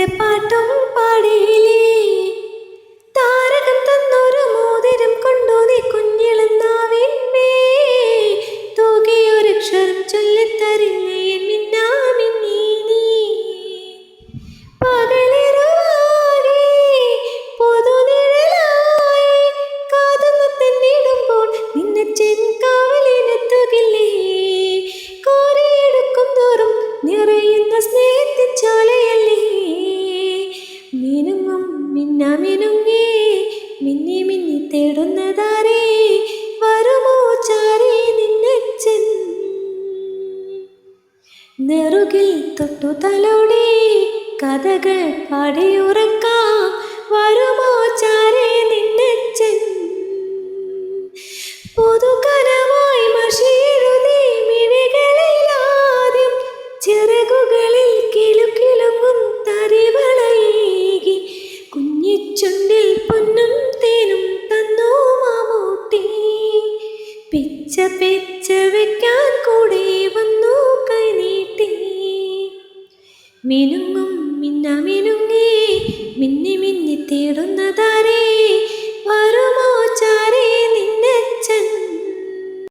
പാട്ടും പാടിയില്ലേ. താരകം തന്നൊരു മോതിരം കൊണ്ടു നീ കുഞ്ഞിളന്നാവിന്മേ തൂകിയൊരക്ഷരം ചൊല്ലിത്തരില്ലേ എൻ മിന്നാമിന്നി നീ. പകലിരുവാകെ പൊതുനിഴലായി കാതുന്നു തെന്നിടുമ്പോൾ നിന്നെ ചെൻകാവലിനെത്തുകില്ലേ. കോരിയെടുക്കും തോറും നിറയുന്ന സ്നേഹത്തിൻ ചോലയല്ലേ. മിനുങ്ങും മിന്നാമിനുങ്ങേ മിന്നി മിന്നി തേടുന്നതാരേ. വരുമോ ചാരേ നിന്നച്ഛൻ. നെറുകിൽ തൊട്ടു തലോടെ കഥകൾ പാടിയുറക്കാം. വരുമോ ചാരേ നിന്നച്ഛൻ. പുതുകനമായി മഷിയെഴുതി മിഴികളിലാദ്യം ചിറകുകളിൽ കിലുകിലുങ്ങും തരിവളയേകി കുഞ്ഞിച്ചുണ്ടിൽ പൊന്നും തേനും തന്നു മാമൂട്ടി. പിച്ച പിച്ച വെക്കാൻ കൂടെ വന്നു കൈനീട്ടി. മിനുങ്ങും